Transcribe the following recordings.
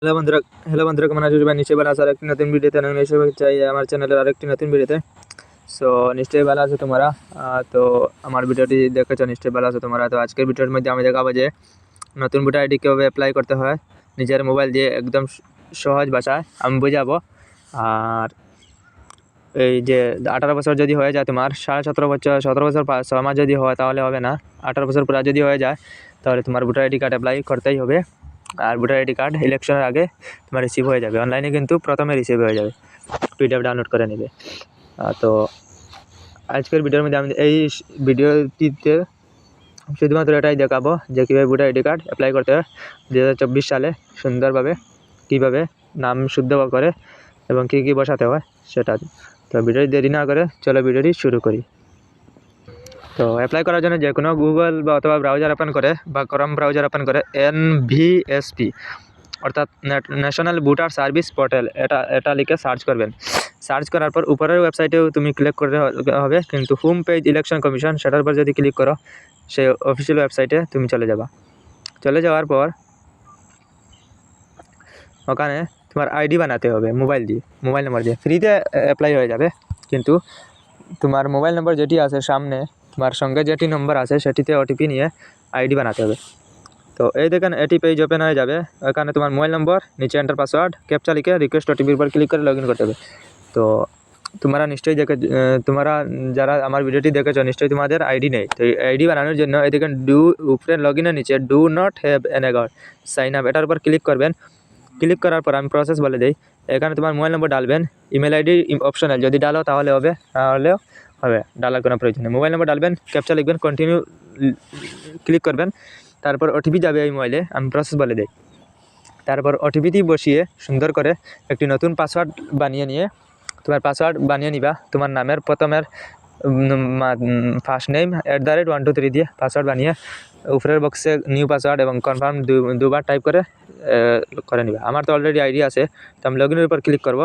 Hello বন্ধুরা hello বন্ধুরা কেমন আছো সবাই? নিশ্চয়ই ভালো আছো। আর একটি নতুন ভিডিওতে আমি এসে চাই আমার চ্যানেলের আরেকটি নতুন ভিডিওতে। সো নিশ্চয়ই ভালো আছো তোমরা। তো আমার ভিডিওটি দেখেছো, নিশ্চয়ই ভালো আছো তোমরা। তো আজকের ভিডিওর মধ্যে আমি দেখাবো যে নতুন ভোটার আইডি কীভাবে অ্যাপ্লাই করতে হয় নিজের মোবাইল দিয়ে, একদম সহজ ভাষায় আমি বোঝাবো। আর এই যে 18 বছর যদি হয়ে যায়, তোমার 17.5 বছর 17 বছর 6 মাস যদি হয় তাহলে হবে না। 18 বছর পুরা যদি হয়ে যায় তাহলে তোমার ভোটার আইডি কার্ড অ্যাপ্লাই করতেই হবে। আর ভোটার আইডি কার্ড ইলেকশনের আগে তোমার রিসিভ হয়ে যাবে, অনলাইনে কিন্তু প্রথমে রিসিভ হয়ে যাবে, পিডিএফ ডাউনলোড করে নেবে। তো আজকের ভিডিওর মধ্যে আমি এই ভিডিওটিতে শুধুমাত্র এটাই দেখাবো যে কীভাবে ভোটার আইডি কার্ড অ্যাপ্লাই করতে হয় 2024 সালে সুন্দরভাবে, কীভাবে নাম শুদ্ধ করে এবং কী কী বসাতে হয় সেটা। তো ভিডিওটি দেরি না করে চলো ভিডিওটি শুরু করি। তো অ্যাপ্লাই করার জন্য যে কোনো গুগল বা অথবা ব্রাউজার ওপেন করে বা ক্রোম ব্রাউজার ওপেন করে NVSP অর্থাৎ ন্যাশনাল ভোটার সার্ভিস পোর্টাল এটা লিখে সার্চ করবেন। সার্চ করার পর উপরের ওয়েবসাইটেও তুমি ক্লিক করতে হবে, কিন্তু হোম পেজ ইলেকশন কমিশন সেটার উপর যদি ক্লিক করো সেই অফিসিয়াল ওয়েবসাইটে তুমি চলে যাওয়ার পর ওখানে তোমার আইডি বানাতে হবে মোবাইল নাম্বার দিয়ে। ফ্রিতে অ্যাপ্লাই হয়ে যাবে, কিন্তু তোমার মোবাইল নাম্বার যেটি আছে সামনে, তোমার সঙ্গে যেটি নম্বর আছে সেটিতে ওটিপি নিয়ে আইডি বানাতে হবে। তো এই দেখেন এটি পেজ ওপেন হয়ে যাবে। এখানে তোমার মোবাইল নম্বর, নিচে এন্টার পাসওয়ার্ড, ক্যাপচা লিখে রিকোয়েস্ট ওটিপির উপর ক্লিক করে লগ ইন করতে হবে। তো তোমরা নিশ্চয়ই তোমরা যারা আমার ভিডিওটি দেখেছো নিশ্চয়ই তোমাদের আইডি নেই। তো এই আইডি বানানোর জন্য এই দেখেন উপরে লগ ইনের নিচে do not have an account sign up, এটার উপর ক্লিক করবেন। ক্লিক করার পর আমি প্রসেস বলে দিই। এখানে তোমার মোবাইল নম্বর ডালবেন, ইমেল আইডি অপশনাল, যদি ডালো তাহলে হবে, নাহলেও হবে, ডালার কোনো প্রয়োজন নেই। মোবাইল নম্বর ডালবেন, ক্যাপচা লিখবেন, কন্টিনিউ ক্লিক করবেন। তারপর ওটিপি যাবে এই মোবাইলে, আমি প্রসেস বলে দিই। তারপর ওটিপিটি বসিয়ে সুন্দর করে একটি নতুন পাসওয়ার্ড বানিয়ে নিয়ে তোমার পাসওয়ার্ড বানিয়ে নিবা। তোমার নামের প্রথমের ফার্স্ট নেম @123 দিয়ে পাসওয়ার্ড বানিয়ে উপরের বক্সে নিউ পাসওয়ার্ড এবং কনফার্ম দুবার টাইপ করে নিবা। আমার তো অলরেডি আইডি আছে, তো আমি লগ ইনের উপর ক্লিক করব।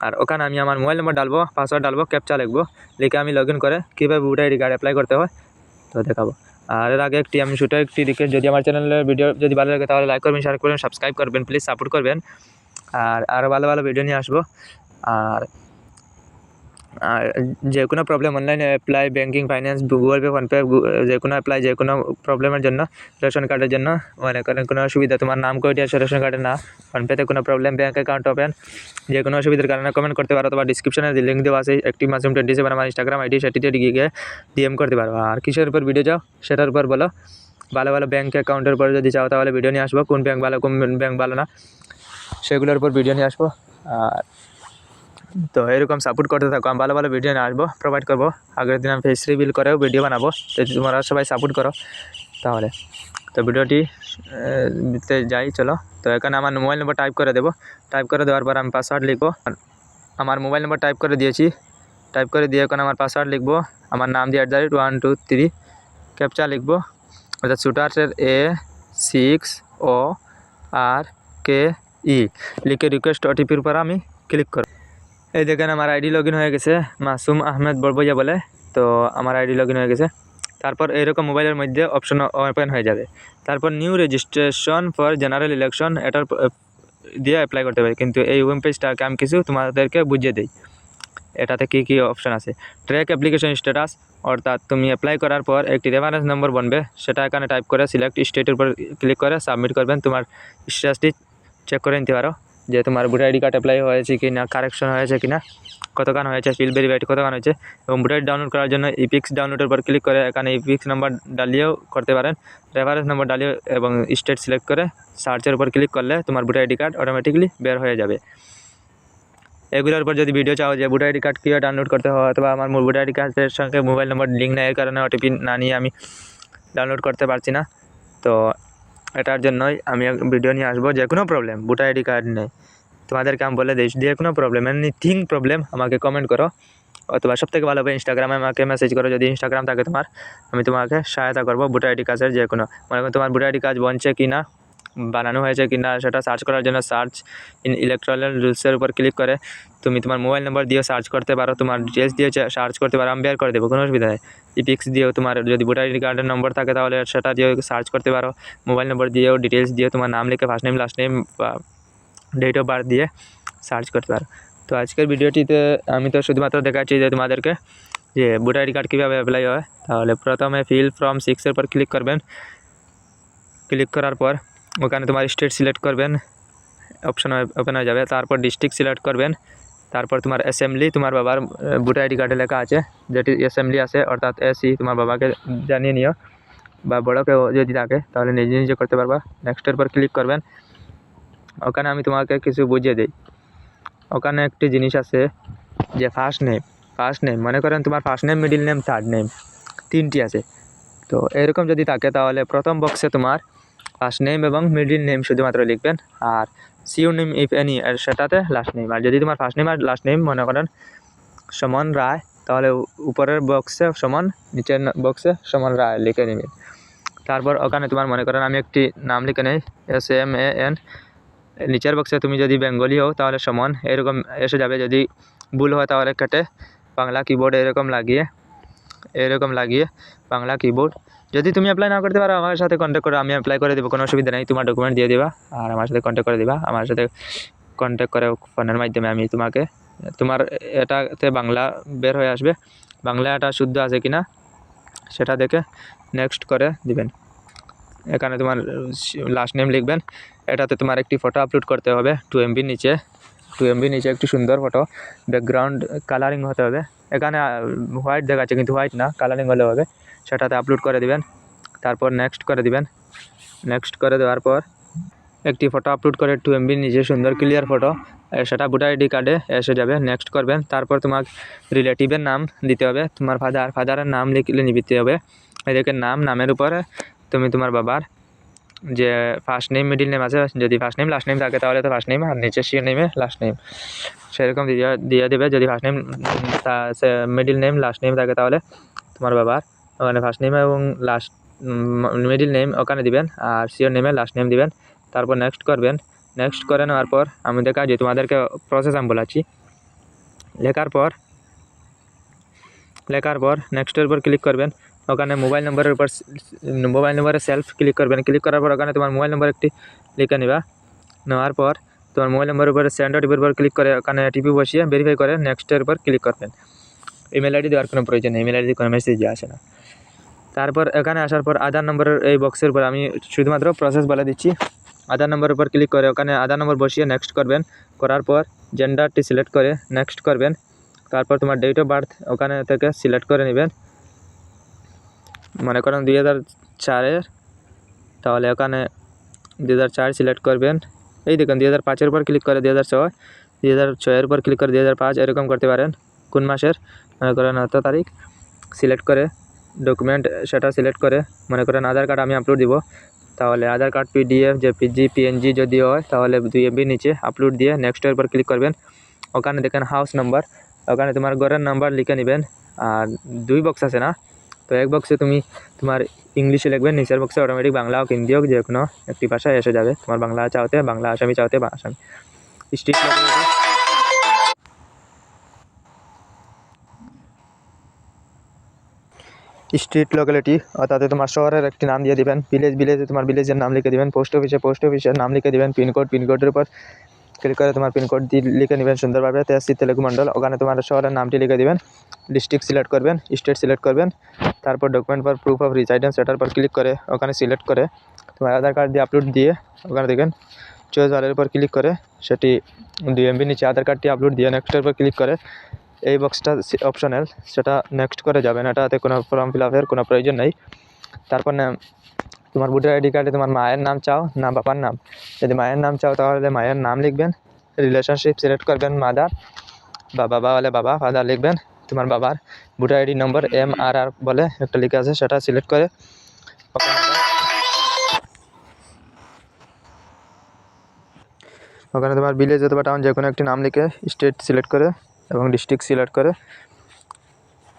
আর ওখানে আমি আমার মোবাইল নম্বর ডালবো, পাসওয়ার্ড ডালবো, ক্যাপচা লিখবো, লিখে আমি লগ ইন করে কীভাবে ভোটার আইডি কার্ড অ্যাপ্লাই করতে হয় তো দেখাবো। আর এর আগে আমি ছোটো একটি রিকোয়েস্ট, যদি আমার চ্যানেলের ভিডিও যদি ভালো লাগে তাহলে লাইক করবেন, শেয়ার করবেন, সাবস্ক্রাইব করবেন, প্লিজ সাপোর্ট করবেন। আর আরও ভালো ভালো ভিডিও নিয়ে আসবো। আর যে কোনো প্রবলেম অনলাইনে apply, banking, finance, Google pay, PhonePe, যে কোনো অ্যাপ্লাই, যে কোনো প্রবলেমের জন্য, রেশন কার্ডের জন্য, কোনো অসুবিধা, তোমার নাম কয়টি আছে রেশন কার্ডে না, ফোনপেতে কোনো প্রবলেম, ব্যাঙ্ক অ্যাকাউন্ট ওপেন, যে কোনো অসুবিধার কারণে কমেন্ট করতে পারো। তোমার ডিসক্রিপশনে লিঙ্ক দেওয়া আছে একটি মাসুম 27 আমার ইনস্টাগ্রাম আইডি, সেটিতে গিয়ে DM করতে পারো। আর কিসের উপর ভিডিও চাও সেটার উপর বলো। ভালো ভালো ব্যাঙ্ক অ্যাকাউন্টের উপর যদি চাও তাহলে ভিডিও নিয়ে আসবো, কোন ব্যাঙ্ক ভালো কোন ব্যাঙ্ক ভালো না সেগুলোর উপর ভিডিও নিয়ে আসবো। আর তো এরকম সাপোর্ট করতে থাকো, আমি ভালো ভালো ভিডিও নিয়ে আসবো, প্রোভাইড করবো। আগের দিন আমি ফেস রিভিল করেও ভিডিও বানাবো, যদি তোমরা সবাই সাপোর্ট করো তাহলে। তো ভিডিওটি যাই চলো। তো এখানে আমার মোবাইল নম্বর টাইপ করে দেবো। টাইপ করে দেওয়ার পর আমি পাসওয়ার্ড লিখবো। আমার মোবাইল নম্বর টাইপ করে দিয়েছি, টাইপ করে দিয়ে এখন আমার পাসওয়ার্ড লিখবো। আমার নাম দিয়ে @123, ক্যাপচা লিখবো, অর্থাৎ শুটার্সের A6ORKE লিখে রিকোয়েস্ট ওটিপির উপর আমি ক্লিক করব। এই দেখেন আমার আইডি লগ ইন হয়ে গেছে, মাসুম আহমেদ বড়বইয়া বলে। তো আমার আইডি লগ ইন হয়ে গেছে। তারপর এরকম মোবাইলের মধ্যে অপশন ওপেন হয়ে যাবে। তারপর new registration for general election, এটার দিয়ে অ্যাপ্লাই করতে হবে। কিন্তু এই হোম পেজটাকে আমি কিছু তোমাদেরকে বুঝিয়ে দিই, এটাতে কী কী অপশন আছে। ট্র্যাক অ্যাপ্লিকেশন স্ট্যাটাস, অর্থাৎ তুমি অ্যাপ্লাই করার পর একটি রেফারেন্স নম্বর বনবে, সেটা এখানে টাইপ করে সিলেক্ট স্টেটের উপর ক্লিক করে সাবমিট করবেন। তোমার স্ট্যাটাসটি চেক করে নিতে পারো যে তোমার ভোটার আইডি কার্ড অ্যাপ্লাই হয়েছে কি না, কারেকশন হয়েছে কি না, কতক্ষণ হয়েছে, ফিল ভেরিফাইড কতক্ষণ হয়েছে। এবং ভোটার আইডি ডাউনলোড করার জন্য ইপিক্স ডাউনলোডের উপর ক্লিক করে এখানে ইপিক্স নাম্বার ডালিয়েও করতে পারেন, রেফারেন্স নম্বর ডালিয়ে এবং স্টেট সিলেক্ট করে সার্চের উপর ক্লিক করলে তোমার ভোটার আইডি কার্ড অটোমেটিকলি বের হয়ে যাবে। এগুলোর উপর যদি ভিডিও চাও যে ভোটার আইডি কার্ড কীভাবে ডাউনলোড করতে হয়, অথবা আমার ভোটার আইডি কার্ডের সঙ্গে মোবাইল নম্বর লিঙ্ক নেই, এর কারণে ওটিপি না নিয়ে আমি ডাউনলোড করতে পারছি না, তো এটার জন্যই আমি ভিডিও নিয়ে আসবো। যে কোনো প্রবলেম, ভোটার আইডি কার্ড নেই, তোমাদেরকে আমি বলে দিই, যে কোনো প্রবলেম, এনিথিং প্রবলেম আমাকে কমেন্ট করো, অথবা সবথেকে ভালো হবে ইনস্টাগ্রামে আমাকে মেসেজ করো, যদি ইনস্টাগ্রাম থাকে তোমার, আমি তোমাকে সহায়তা করবো ভোটার আইডি কার্ডের যে কোনো। মনে করো তোমার ভোটার আইডি কার্ড বনছে কি না, বানানো হয়েছে কি না, সেটা সার্চ করার জন্য সার্চ ইন ইলেকট্রাল রুলসের উপর ক্লিক করে তুমি তোমার মোবাইল নম্বর দিয়ে সার্চ করতে পারো, তোমার ডিটেলস দিয়ে সার্চ করতে পারো, আমি বের করে দেবো, কোনো অসুবিধা নেই। ইপিক্স দিয়েও তোমার যদি ভোটার আইডি কার্ডের নম্বর থাকে তাহলে সেটা দিয়েও সার্চ করতে পারো, মোবাইল নম্বর দিয়েও ডিটেলস দিয়ে তোমার নাম লিখে ফার্স্ট নেম লাস্ট নেম বা ডেট অফ বার্থ দিয়ে সার্চ করতে পারো। তো আজকের ভিডিওটিতে আমি তো শুধুমাত্র দেখাচ্ছি যে তোমাদেরকে যে ভোটার আইডি কার্ড কীভাবে অ্যাপ্লাই হয়। তাহলে প্রথমে ফিল ফর্ম 6 পর ক্লিক করবেন। ক্লিক করার পর ওখানে তোমার স্টেট সিলেক্ট করবেন, অপশন ওপেন হয়ে যাবে। তারপর ডিস্ট্রিক্ট সিলেক্ট করবেন। তারপর তোমার অ্যাসেম্বলি, তোমার বাবার ভোটার আইডি কার্ডে লেখা আছে যেটি অ্যাসেম্বলি আছে, অর্থাৎ এসি, তোমার বাবাকে জানিয়ে নিও, বা বড় কেউ যদি থাকে তাহলে নিজে নিজে করতে পারবা। নেক্সটের পর ক্লিক করবেন। ওখানে আমি তোমাকে কিছু বুঝিয়ে দিই। ওখানে একটি জিনিস আছে যে ফার্স্ট নেম, মনে করেন তোমার first name, middle name, third name, 3টি আছে। তো এরকম যদি থাকে তাহলে প্রথম বক্সে তোমার ফার্স্ট নেম এবং মিডিল নেম শুধুমাত্র লিখবেন, আর সিওনিম ইফ এনি এর সেটাতে লাস্ট নেম। আর যদি তোমার ফার্স্ট নেম আর লাস্ট নেম মনে করেন সমন রায়, তাহলে উপরের বক্সে সমন, নিচের বক্সে সমন রায় লিখে নেবেন। তারপর ওখানে তোমার মনে করেন আমি একটি নাম লিখে নেই, SMAN। নিচের বক্সে তুমি যদি বেঙ্গলি হও তাহলে সমন এরকম এসে যাবে। যদি ভুল হয় তাহলে কেটে বাংলা কিবোর্ড এরকম লাগিয়ে বাংলা কিবোর্ড। যদি তুমি অ্যাপ্লাই না করতে পারো আমার সাথে কন্ট্যাক্ট করো, আমি অ্যাপ্লাই করে দেবো, কোনো অসুবিধা নেই। তোমার ডকুমেন্ট দিয়ে দেবা আর আমার সাথে কন্ট্যাক্ট করে দেবা। আমার সাথে কন্ট্যাক্ট করে ফোনের মাধ্যমে আমি তোমাকে তোমার এটাতে বাংলা বের হয়ে আসবে, বাংলা এটা শুদ্ধ আছে কিনা সেটা দেখে নেক্সট করে দিবেন। এখানে তোমার লাস্ট নেম লিখবেন। এটাতে তোমার একটি ফটো আপলোড করতে হবে 2 MB নিচে, 2 MB নিচে একটি সুন্দর ফটো। ব্যাকগ্রাউন্ড কালারিং হতে হবে। এখানে হোয়াইট দেখাচ্ছে কিন্তু হোয়াইট না, কালারিং হলে হবে। সেটাতে আপলোড করে দিবেন। তারপর নেক্সট করে দিবেন। নেক্সট করে দেওয়ার পর একটি ফটো আপলোড করে 2 MB নিচে সুন্দর ক্লিয়ার ফটো, সেটা ভোটার আইডি কার্ডে এসে যাবে। নেক্সট করবেন। তারপর তোমার রিলেটিভের নাম দিতে হবে, তোমার ফাদারের নাম লিখলে নিতে হবে। এদিকে নামের উপরে তুমি তোমার বাবার যে ফার্স্ট নেম মিডিল নেম আছে, যদি ফার্স্ট নেম লাস্ট নেম থাকে তাহলে তো ফার্স্ট নেম, আর নিচে সে নেমে লাস্ট নেম সেরকম দিয়ে দেবে। যদি first name middle name last name থাকে তাহলে তোমার বাবার ওখানে ফার্স্ট নেম এবং লাস্ট মিডিল নেম ওখানে দিবেন, আর সিওর নেমে লাস্ট নেম দিবেন। তারপর নেক্সট করবেন। নেক্সট করে নেওয়ার পর আমি দেখা যে তোমাদেরকে প্রসেস আমি বলাচ্ছি। লেখার পর নেক্সটের উপর ক্লিক করবেন। ওখানে মোবাইল নম্বরে সেলফ ক্লিক করবেন। ক্লিক করার পর ওখানে তোমার মোবাইল নম্বর একটি লিখে নেওয়ার পর তোমার মোবাইল নম্বরের উপরে সেন্ড ওটিপির উপর ক্লিক করে ওখানে টিপি বসিয়ে ভেরিফাই করে নেক্সটের উপর ক্লিক করবেন। ইমেল আইডি দেওয়ার কোনো প্রয়োজন নেই, ইমেল আইডি কোনো মেসেজ আসে না। তারপর এখানে আসার পর আধার নম্বরের এই বক্সের উপর আমি শুধুমাত্র প্রসেস বলে দিচ্ছি। আধার নম্বরের উপর ক্লিক করে ওখানে আধার নম্বর বসিয়ে নেক্সট করবেন। করার পর জেন্ডারটি সিলেক্ট করে নেক্সট করবেন। তারপর তোমার ডেট অফ বার্থ ওখানে থেকে সিলেক্ট করে নেবেন। মনে করেন 2004-এর, তাহলে ওখানে 2004 সিলেক্ট করবেন। এই দেখুন 2005-এর উপর ক্লিক করে 2006, 2006-এর উপর ক্লিক করে 2005, এরকম করতে পারেন। কোন মাসের মনে করেন 8 তারিখ সিলেক্ট করে ডকুমেন্ট সেটা সিলেক্ট করে মনে করেন আধার কার্ড আমি আপলোড দিব, তাহলে আধার কার্ড PDF JPG PNG যদি হয় তাহলে 2 MB নিচে আপলোড দিয়ে নেক্সটের উপর ক্লিক করবেন। ওখানে দেখেন হাউস নাম্বার, ওখানে তোমার ঘরের নাম্বার লিখে নেবেন। আর 2 বক্স আছে না, তো এক বক্সে তুমি তোমার ইংলিশে লিখবেন, নিচের বক্সে অটোমেটিক বাংলা হোক হিন্দি হোক যে কোনো একটি ভাষায় এসে যাবে। তোমার বাংলা চাওতে বাংলা, আসামি চাওতে বা আসামি। স্ট্রিট লোকালিটি অর্থাৎ তোমার শহরের একটি নাম দিয়ে দিবেন। ভিলেজে তোমার ভিলেজের নাম লিখে দিবেন। পোস্ট অফিসের নাম লিখে দিবেন। পিনকোডের উপর ক্লিক করে তোমার পিনকোড দিয়ে লিখে নেবেন সুন্দরভাবে 83 তেলেগু মণ্ডল। ওখানে তোমার শহরের নামটি লিখে দিবেন। ডিস্ট্রিক্ট সিলেক্ট করবেন, স্টেট সিলেক্ট করবেন। তারপর document for proof of residence সেটার পর ক্লিক করে ওখানে সিলেক্ট করে তোমার আধার কার্ড দিয়ে আপলোড দিয়ে ওখানে দেখেন চয়েস ওয়ালের উপর ক্লিক করে সেটি 2 MB নিচে আধার কার্ডটি আপলোড দিয়ে নেক্সটের উপর ক্লিক করে এই বক্সটা অপশনাল, সেটা নেক্সট করে যাবেন। এটাতে কোনো ফর্ম ফিল আপের কোনো প্রয়োজন নেই। তারপর তোমার ভোটার আইডি কার্ডে তোমার মায়ের নাম চাও না বাবার নাম, যদি মায়ের নাম চাও তাহলে মায়ের নাম লিখবেন। রিলেশনশিপ সিলেক্ট করবেন মাদার, বা বাবা হলে বাবা, ফাদার লিখবেন। তোমার বাবার ভোটার আইডি নম্বর MRR বলে একটা লিখে আছে সেটা সিলেক্ট করে ওখানে তোমার ভিলেজ অথবা টাউন যে কোনো একটি নাম লিখে স্টেট সিলেক্ট করে এবং ডিস্ট্রিক্ট সিলেক্ট করে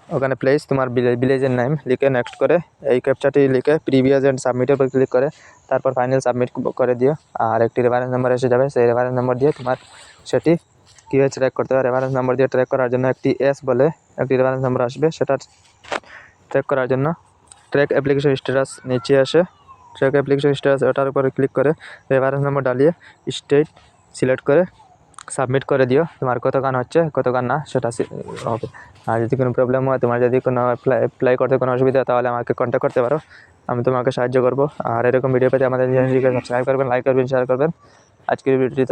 ওখানে প্লেস তোমার ভিলেজের নাম লিখে নেক্সট করে এই ক্যাপচাটি লিখে প্রিভিয়াস অ্যান্ড সাবমিটের উপর ক্লিক করে তারপর ফাইনাল সাবমিট করে দিও। আর একটি রেফারেন্স নাম্বার এসে যাবে, সেই রেফারেন্স নাম্বার দিয়ে তোমার সেটি কীভাবে ট্র্যাক করতে হবে। রেফারেন্স নাম্বার দিয়ে ট্র্যাক করার জন্য একটি বলে একটি রেফারেন্স নাম্বার আসবে, সেটা ট্র্যাক করার জন্য ট্র্যাক অ্যাপ্লিকেশন স্ট্যাটাস নিচে আসে, ট্র্যাক অ্যাপ্লিকেশন স্ট্যাটাস ওটার উপরে ক্লিক করে রেফারেন্স নাম্বার ডালিয়ে স্টেট সিলেক্ট করে সাবমিট করে দিও, তোমার কত গান হচ্ছে কত গান না সেটা হবে। আর যদি কোনো প্রবলেম হয়, তোমার যদি কোনো অ্যাপ্লাই করতে কোনো অসুবিধা হয়, তাহলে আমাকে কন্ট্যাক্ট করতে পারো, আমি তোমাকে সাহায্য করবো। আর এরকম ভিডিও পেতে আমাদের চ্যানেলটিকে সাবস্ক্রাইব করবেন, লাইক করবেন, শেয়ার করবেন। আজকের ভিডিওটি